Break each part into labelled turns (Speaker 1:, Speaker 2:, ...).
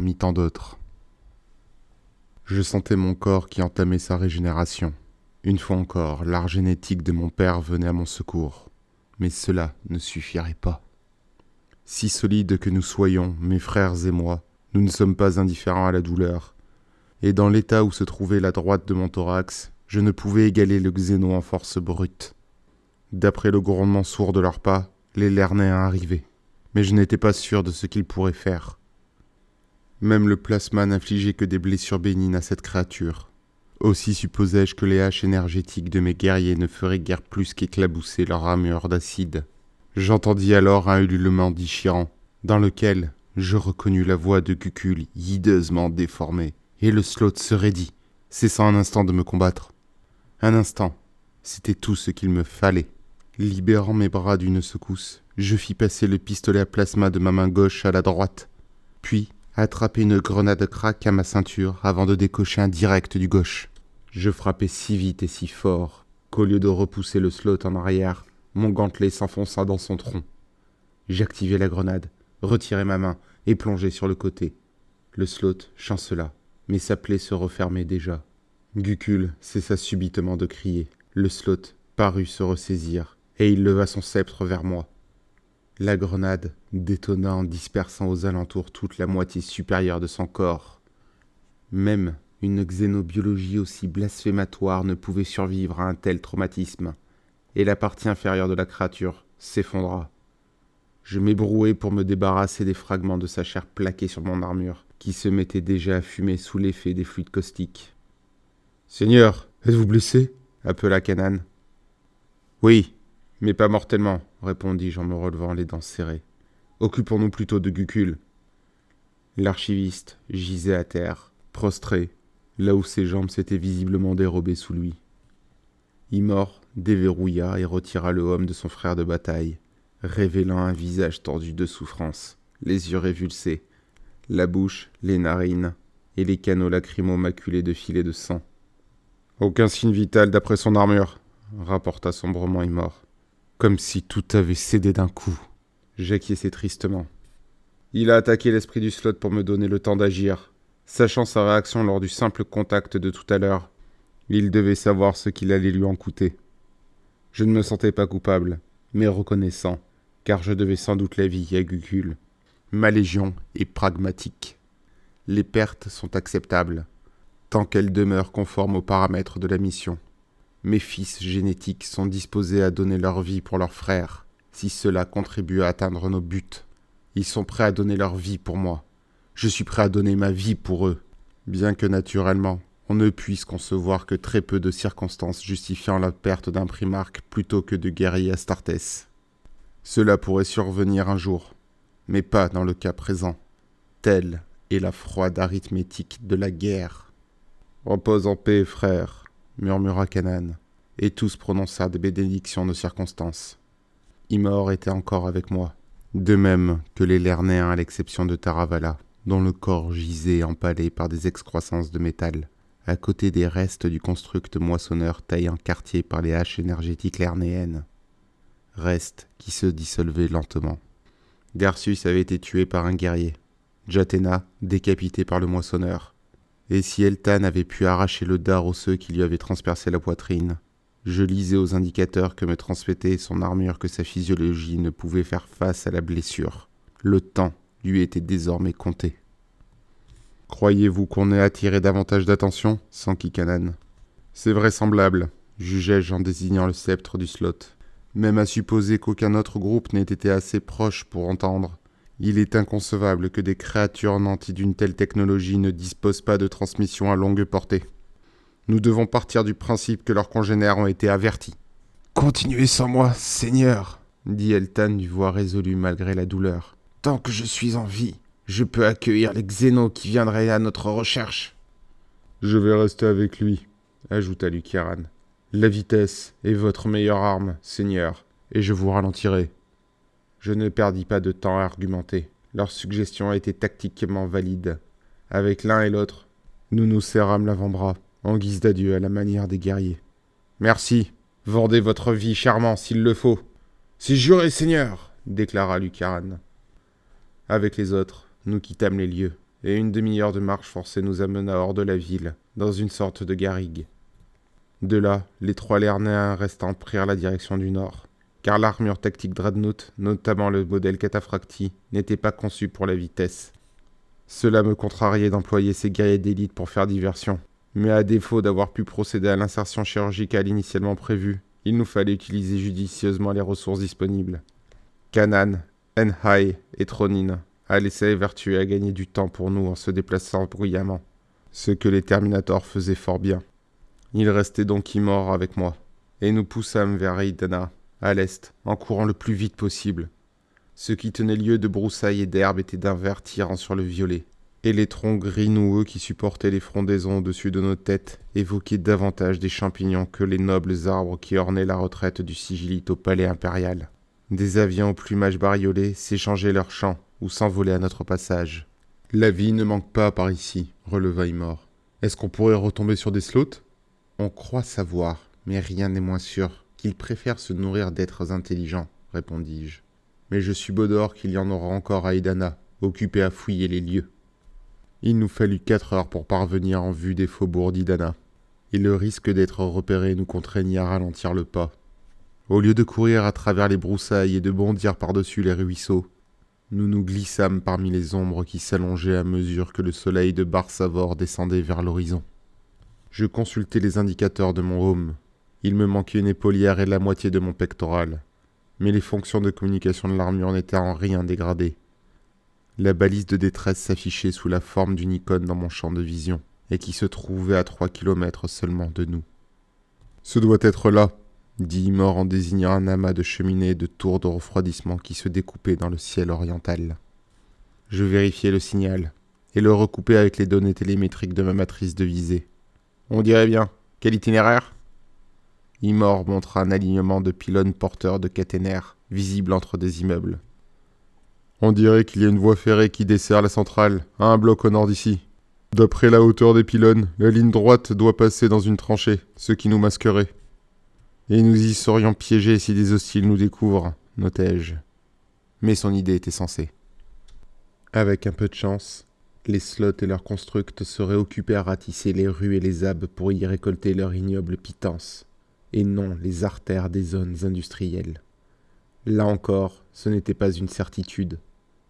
Speaker 1: parmi tant d'autres. Je sentais mon corps qui entamait sa régénération. Une fois encore, l'art génétique de mon père venait à mon secours. Mais cela ne suffirait pas. Si solides que nous soyons, mes frères et moi, nous ne sommes pas indifférents à la douleur. Et dans l'état où se trouvait la droite de mon thorax, je ne pouvais égaler le xéno en force brute. D'après le grondement sourd de leurs pas, les Lernéens arrivaient. Mais je n'étais pas sûr de ce qu'ils pourraient faire. Même le plasma n'infligeait que des blessures bénignes à cette créature. Aussi supposais-je que les haches énergétiques de mes guerriers ne feraient guère plus qu'éclabousser leur armure d'acide. J'entendis alors un ululement déchirant, dans lequel je reconnus la voix de Gukul hideusement déformée, et le slot se raidit, cessant un instant de me combattre. Un instant, c'était tout ce qu'il me fallait. Libérant mes bras d'une secousse, je fis passer le pistolet à plasma de ma main gauche à la droite, puis attraper une grenade crack à ma ceinture avant de décocher un direct du gauche. Je frappais si vite et si fort qu'au lieu de repousser le slot en arrière, mon gantelet s'enfonça dans son tronc. J'activai la grenade, retirai ma main et plongeai sur le côté. Le slot chancela, mais sa plaie se refermait déjà. Gukul cessa subitement de crier. Le slot parut se ressaisir, et il leva son sceptre vers moi. La grenade détonna en dispersant aux alentours toute la moitié supérieure de son corps. Même une xénobiologie aussi blasphématoire ne pouvait survivre à un tel traumatisme, et la partie inférieure de la créature s'effondra. Je m'ébrouai pour me débarrasser des fragments de sa chair plaquée sur mon armure, qui se mettait déjà à fumer sous l'effet des fluides caustiques. « Seigneur, êtes-vous blessé ?» appela Kanan. « Oui, mais pas mortellement, » répondis-je en me relevant les dents serrées. « Occupons-nous plutôt de Gukul. » L'archiviste gisait à terre, prostré, là où ses jambes s'étaient visiblement dérobées sous lui. Imor déverrouilla et retira le homme de son frère de bataille, révélant un visage tordu de souffrance, les yeux révulsés, la bouche, les narines et les canaux lacrymaux maculés de filets de sang. « Aucun signe vital d'après son armure, » rapporta sombrement Imor. Comme si tout avait cédé d'un coup. J'acquiesçai tristement. Il a attaqué l'esprit du slot pour me donner le temps d'agir. Sachant sa réaction lors du simple contact de tout à l'heure, il devait savoir ce qu'il allait lui en coûter. Je ne me sentais pas coupable, mais reconnaissant, car je devais sans doute la vie à Gukul. Ma légion est pragmatique. Les pertes sont acceptables, tant qu'elles demeurent conformes aux paramètres de la mission. Mes fils génétiques sont disposés à donner leur vie pour leurs frères, si cela contribue à atteindre nos buts. Ils sont prêts à donner leur vie pour moi. Je suis prêt à donner ma vie pour eux, bien que naturellement, on ne puisse concevoir que très peu de circonstances justifiant la perte d'un primarque plutôt que de guerriers Astartes. Cela pourrait survenir un jour, mais pas dans le cas présent. Telle est la froide arithmétique de la guerre. « Repose en paix, frère », murmura Kanan, et tous prononcèrent des bénédictions de circonstance. Imor était encore avec moi, de même que les Lernéens à l'exception de Taravala, dont le corps gisait empalé par des excroissances de métal, à côté des restes du construct moissonneur taillé en quartier par les haches énergétiques lernéennes. Restes qui se dissolvaient lentement. Garcius avait été tué par un guerrier, Jatena décapité par le moissonneur. Et si Eltan avait pu arracher le dard osseux qui lui avait transpercé la poitrine, je lisais aux indicateurs que me transmettait son armure que sa physiologie ne pouvait faire face à la blessure. Le temps lui était désormais compté. « Croyez-vous qu'on ait attiré davantage d'attention ?» s'enquit Kanan. « C'est vraisemblable, jugeai-je en désignant le sceptre du slot. Même à supposer qu'aucun autre groupe n'ait été assez proche pour entendre. Il est inconcevable que des créatures nanties d'une telle technologie ne disposent pas de transmission à longue portée. Nous devons partir du principe que leurs congénères ont été avertis. »« Continuez sans moi, Seigneur !» dit Eltan d'une voix résolue malgré la douleur. « Tant que je suis en vie, je peux accueillir les xénos qui viendraient à notre recherche. »« Je vais rester avec lui, » ajouta Lucaran. « La vitesse est votre meilleure arme, Seigneur, et je vous ralentirai. » Je ne perdis pas de temps à argumenter. Leur suggestion était tactiquement valide. Avec l'un et l'autre, nous nous serrâmes l'avant-bras, en guise d'adieu à la manière des guerriers. « Merci, vendez votre vie charmant s'il le faut. »« C'est juré, Seigneur !» déclara Lucaran. Avec les autres, nous quittâmes les lieux, et une demi-heure de marche forcée nous amena hors de la ville, dans une sorte de garrigue. De là, les 3 Lernéens restants prirent la direction du nord, car l'armure tactique Dreadnought, notamment le modèle Cataphractii, n'était pas conçue pour la vitesse. Cela me contrariait d'employer ces guerriers d'élite pour faire diversion, mais à défaut d'avoir pu procéder à l'insertion chirurgicale initialement prévue, il nous fallait utiliser judicieusement les ressources disponibles. Kanan, Enhai et Tronin allaient s'évertuer à gagner du temps pour nous en se déplaçant bruyamment, ce que les Terminators faisaient fort bien. Il restait donc Ymor avec moi, et nous poussâmes vers Aidana, à l'est, en courant le plus vite possible. Ce qui tenait lieu de broussailles et d'herbes était d'un vert tirant sur le violet, et les troncs gris noueux qui supportaient les frondaisons au-dessus de nos têtes évoquaient davantage des champignons que les nobles arbres qui ornaient la retraite du sigillite au palais impérial. Des avions au plumage bariolé s'échangeaient leurs chants ou s'envolaient à notre passage. « La vie ne manque pas par ici, » releva Ymor. « Est-ce qu'on pourrait retomber sur des slots ?»« On croit savoir, mais rien n'est moins sûr, qu'ils préfèrent se nourrir d'êtres intelligents, » répondis-je. « Mais je suis Bodor qu'il y en aura encore à Aidana, occupé à fouiller les lieux. » Il nous fallut 4 heures pour parvenir en vue des faubourgs d'Idana, et le risque d'être repérés nous contraignit à ralentir le pas. Au lieu de courir à travers les broussailles et de bondir par-dessus les ruisseaux, nous nous glissâmes parmi les ombres qui s'allongeaient à mesure que le soleil de Barsavor descendait vers l'horizon. Je consultai les indicateurs de mon home. Il me manquait une épaulière et la moitié de mon pectoral, mais les fonctions de communication de l'armure n'étaient en rien dégradées. La balise de détresse s'affichait sous la forme d'une icône dans mon champ de vision, et qui se trouvait à 3 kilomètres seulement de nous. « Ce doit être là !» dit Ymor en désignant un amas de cheminées et de tours de refroidissement qui se découpaient dans le ciel oriental. Je vérifiai le signal, et le recoupai avec les données télémétriques de ma matrice de visée. « On dirait bien. Quel itinéraire ?» Ymor montra un alignement de pylônes porteurs de caténaires, visibles entre des immeubles. « On dirait qu'il y a une voie ferrée qui dessert la centrale, à un bloc au nord d'ici. D'après la hauteur des pylônes, la ligne droite doit passer dans une tranchée, ce qui nous masquerait. Et nous y serions piégés si des hostiles nous découvrent, notai-je. Mais son idée était sensée. Avec un peu de chance, les slots et leurs constructs seraient occupés à ratisser les rues et les abs pour y récolter leur ignoble pitance, et non les artères des zones industrielles. Là encore, ce n'était pas une certitude,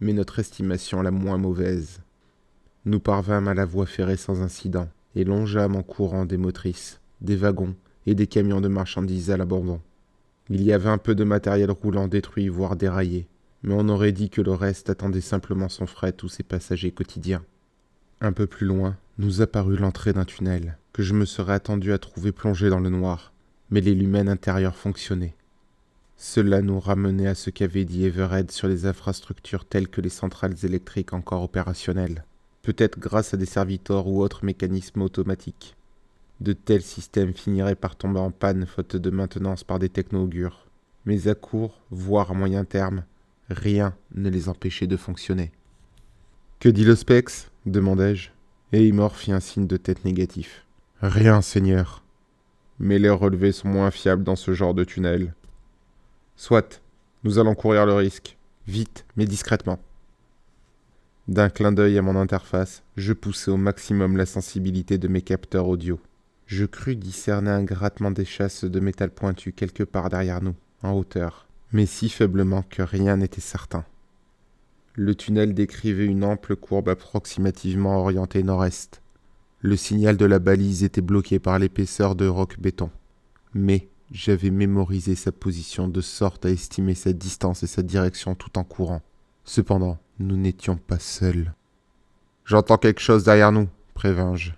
Speaker 1: mais notre estimation la moins mauvaise. Nous parvînmes à la voie ferrée sans incident, et longeâmes en courant des motrices, des wagons et des camions de marchandises à l'abandon. Il y avait un peu de matériel roulant détruit, voire déraillé, mais on aurait dit que le reste attendait simplement son fret ou ses passagers quotidiens. Un peu plus loin, nous apparut l'entrée d'un tunnel, que je me serais attendu à trouver plongé dans le noir, mais les lumens intérieurs fonctionnaient. Cela nous ramenait à ce qu'avait dit Everhead sur les infrastructures telles que les centrales électriques encore opérationnelles, peut-être grâce à des servitors ou autres mécanismes automatiques. De tels systèmes finiraient par tomber en panne faute de maintenance par des techno-augures, mais à court, voire à moyen terme, rien ne les empêchait de fonctionner. « Que dit le Spex ?» demandai-je, et Ymor fit un signe de tête négatif. « Rien, Seigneur. Mais les relevés sont moins fiables dans ce genre de tunnel. » Soit, nous allons courir le risque, vite mais discrètement. D'un clin d'œil à mon interface, je poussai au maximum la sensibilité de mes capteurs audio. Je crus discerner un grattement d'échasse de métal pointu quelque part derrière nous, en hauteur, mais si faiblement que rien n'était certain. Le tunnel décrivait une ample courbe approximativement orientée nord-est. Le signal de la balise était bloqué par l'épaisseur de roc-béton, mais j'avais mémorisé sa position de sorte à estimer sa distance et sa direction tout en courant. Cependant, nous n'étions pas seuls. « J'entends quelque chose derrière nous, » prévins-je.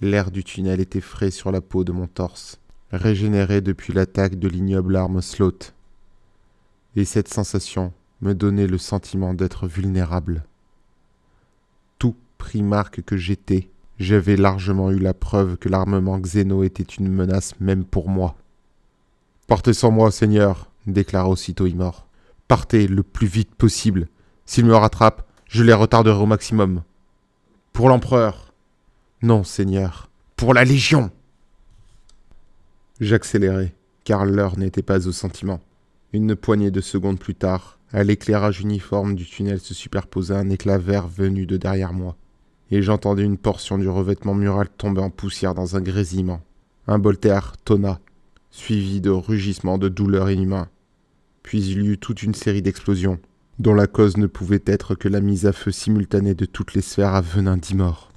Speaker 1: L'air du tunnel était frais sur la peau de mon torse, régénéré depuis l'attaque de l'ignoble arme Sloth. Et cette sensation me donnait le sentiment d'être vulnérable. Tout primarque que j'étais, j'avais largement eu la preuve que l'armement Xeno était une menace même pour moi. « Partez sans moi, Seigneur !» déclara aussitôt Ymor. « Partez le plus vite possible. S'ils me rattrapent, je les retarderai au maximum. »« Pour l'Empereur !»« Non, Seigneur, pour la Légion !» J'accélérai, car l'heure n'était pas au sentiment. Une poignée de secondes plus tard, À l'éclairage uniforme du tunnel se superposait un éclat vert venu de derrière moi, et j'entendais une portion du revêtement mural tomber en poussière dans un grésillement. Un bolter tonna, suivi de rugissements de douleur inhumains. Puis il y eut toute une série d'explosions, dont la cause ne pouvait être que la mise à feu simultanée de toutes les sphères à venin d'Imor.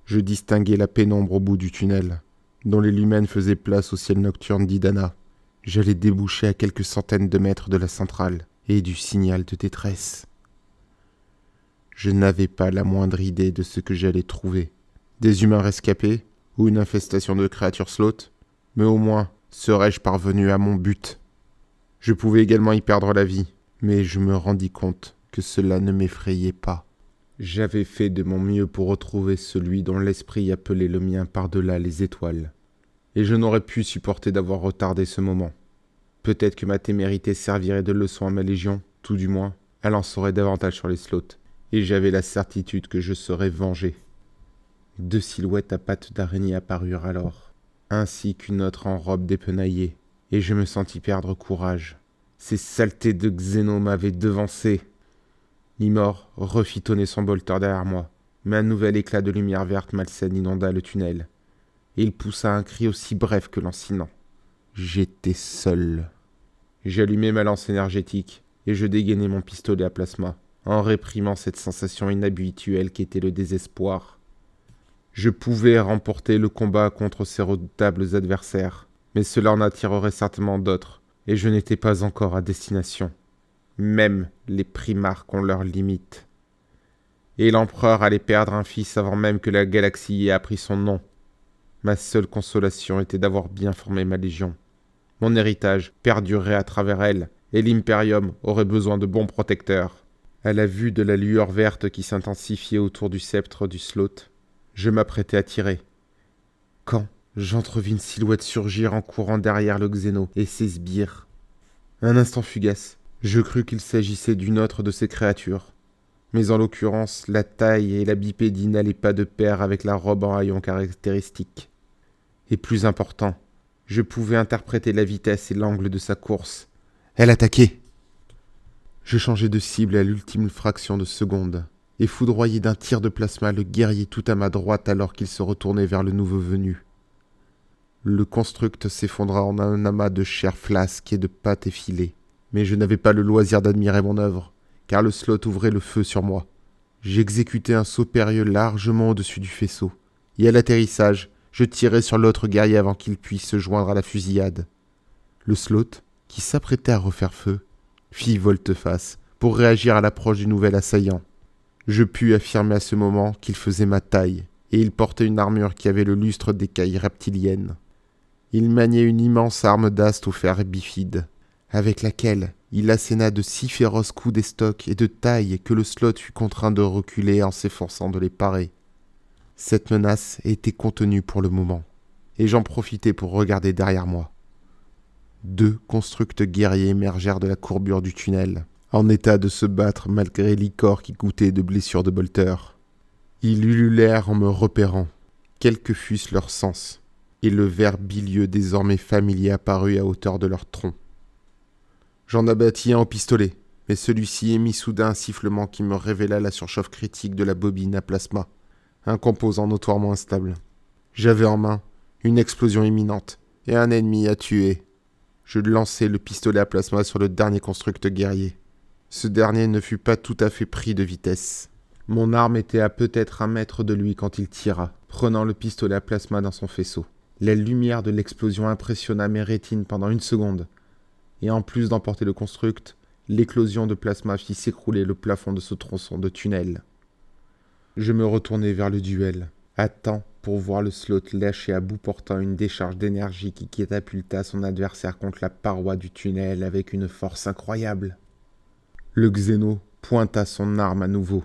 Speaker 1: Je distinguais la pénombre au bout du tunnel, dont les lumens faisaient place au ciel nocturne d'Idana. J'allais déboucher à quelques centaines de mètres de la centrale et du signal de détresse. Je n'avais pas la moindre idée de ce que j'allais trouver. Des humains rescapés ou une infestation de créatures sloth, mais au moins serais-je parvenu à mon but. Je pouvais également y perdre la vie, mais je me rendis compte que cela ne m'effrayait pas. J'avais fait de mon mieux pour retrouver celui dont l'esprit appelait le mien par-delà les étoiles, et je n'aurais pu supporter d'avoir retardé ce moment. Peut-être que ma témérité servirait de leçon à ma légion, tout du moins, elle en saurait davantage sur les sloths, et j'avais la certitude que je serais vengé. 2 silhouettes à pattes d'araignée apparurent alors, ainsi qu'une autre en robe dépenaillée, et je me sentis perdre courage. Ces saletés de Xéno m'avaient devancé. Imor refit tonner son bolter derrière moi, mais un nouvel éclat de lumière verte malsaine inonda le tunnel, et il poussa un cri aussi bref que lancinant. J'étais seul. J'allumai ma lance énergétique, et je dégainai mon pistolet à plasma, en réprimant cette sensation inhabituelle qu'était le désespoir. Je pouvais remporter le combat contre ces redoutables adversaires, mais cela en attirerait certainement d'autres, et je n'étais pas encore à destination. Même les primarques ont leurs limites. Et l'empereur allait perdre un fils avant même que la galaxie ait appris son nom. Ma seule consolation était d'avoir bien formé ma légion. Mon héritage perdurerait à travers elle, et l'Imperium aurait besoin de bons protecteurs. À la vue de la lueur verte qui s'intensifiait autour du sceptre du Sloth, je m'apprêtais à tirer. Quand j'entrevis une silhouette surgir en courant derrière le Xéno et ses sbires. Un instant fugace, je crus qu'il s'agissait d'une autre de ces créatures. Mais en l'occurrence, la taille et la bipédie n'allaient pas de pair avec la robe en haillons caractéristique. Et plus important, je pouvais interpréter la vitesse et l'angle de sa course. Elle attaquait. Je changeai de cible à l'ultime fraction de seconde, et foudroyai d'un tir de plasma le guerrier tout à ma droite alors qu'il se retournait vers le nouveau venu. Le construct s'effondra en un amas de chair flasque et de pâte effilée, mais je n'avais pas le loisir d'admirer mon œuvre, car le Sloth ouvrait le feu sur moi. J'exécutai un saut périlleux largement au-dessus du faisceau, et à l'atterrissage, je tirai sur l'autre guerrier avant qu'il puisse se joindre à la fusillade. Le Sloth, qui s'apprêtait à refaire feu, fit volte-face pour réagir à l'approche du nouvel assaillant. Je pus affirmer à ce moment qu'il faisait ma taille, et il portait une armure qui avait le lustre d'écailles reptiliennes. Il maniait une immense arme d'ast au fer bifide, avec laquelle il asséna de si féroces coups d'estoc et de taille que le Sloth fut contraint de reculer en s'efforçant de les parer. Cette menace était contenue pour le moment, et j'en profitai pour regarder derrière moi. 2 constructs guerriers émergèrent de la courbure du tunnel, en état de se battre malgré l'icor qui goûtait de blessures de bolter. Ils ululèrent en me repérant, quels que fussent leurs sens, et le ver bilieux désormais familier apparut à hauteur de leur tronc. J'en abattis un au pistolet, mais celui-ci émit soudain un sifflement qui me révéla la surchauffe critique de la bobine à plasma, un composant notoirement instable. J'avais en main une explosion imminente et un ennemi à tuer. Je lançai le pistolet à plasma sur le dernier construct guerrier. Ce dernier ne fut pas tout à fait pris de vitesse. Mon arme était à peut-être 1 mètre de lui quand il tira, prenant le pistolet à plasma dans son faisceau. La lumière de l'explosion impressionna mes rétines pendant 1 seconde, et en plus d'emporter le construct, l'éclosion de plasma fit s'écrouler le plafond de ce tronçon de tunnel. Je me retournai vers le duel, à temps pour voir le Sloth lâcher à bout portant une décharge d'énergie qui catapulta son adversaire contre la paroi du tunnel avec une force incroyable. Le Xéno pointa son arme à nouveau.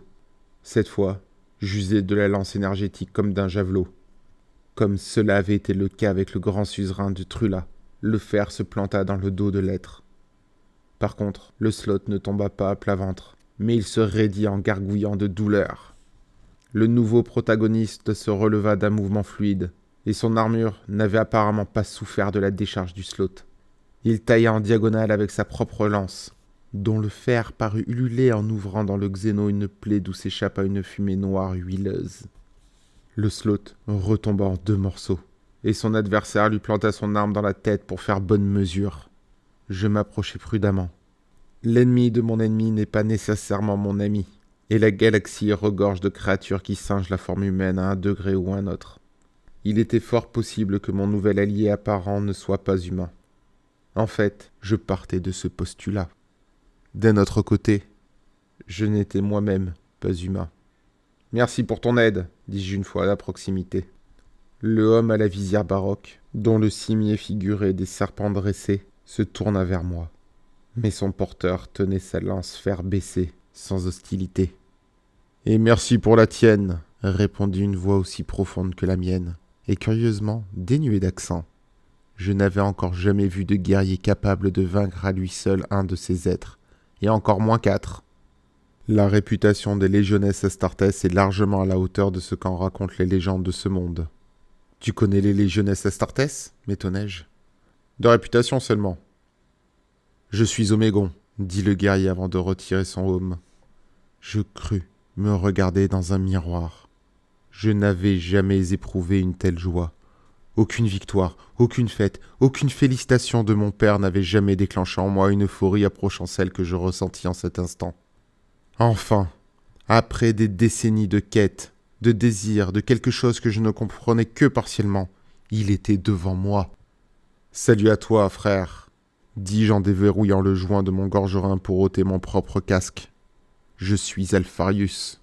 Speaker 1: Cette fois, j'usai de la lance énergétique comme d'un javelot. Comme cela avait été le cas avec le grand suzerain de Trula, le fer se planta dans le dos de l'être. Par contre, le Sloth ne tomba pas à plat ventre, mais il se raidit en gargouillant de douleur. Le nouveau protagoniste se releva d'un mouvement fluide, et son armure n'avait apparemment pas souffert de la décharge du Sloth. Il tailla en diagonale avec sa propre lance, dont le fer parut ululer en ouvrant dans le xéno une plaie d'où s'échappa une fumée noire huileuse. Le slot retomba en 2 morceaux, et son adversaire lui planta son arme dans la tête pour faire bonne mesure. Je m'approchai prudemment. L'ennemi de mon ennemi n'est pas nécessairement mon ami, et la galaxie regorge de créatures qui singent la forme humaine à un degré ou un autre. Il était fort possible que mon nouvel allié apparent ne soit pas humain. En fait, je partais de ce postulat. D'un autre côté, je n'étais moi-même pas humain. « Merci pour ton aide », dis-je une fois à la proximité. Le homme à la visière baroque, dont le cimier figurait des serpents dressés, se tourna vers moi. Mais son porteur tenait sa lance fer baissée, sans hostilité. « Et merci pour la tienne », répondit une voix aussi profonde que la mienne, et curieusement dénuée d'accent. Je n'avais encore jamais vu de guerrier capable de vaincre à lui seul un de ces êtres, et encore moins 4. La réputation des légionnes Astartes est largement à la hauteur de ce qu'en racontent les légendes de ce monde. « Tu connais les légionnes Astartes » m'étonnai-je. « De réputation seulement. »« Je suis Omégon » dit le guerrier avant de retirer son aume. Je crus me regarder dans un miroir. Je n'avais jamais éprouvé une telle joie. Aucune victoire, aucune fête, aucune félicitation de mon père n'avait jamais déclenché en moi une euphorie approchant celle que je ressentis en cet instant. Enfin, après des décennies de quête, de désir, de quelque chose que je ne comprenais que partiellement, il était devant moi. « Salut à toi, frère !» dis-je en déverrouillant le joint de mon gorgerin pour ôter mon propre casque. « Je suis Alpharius. »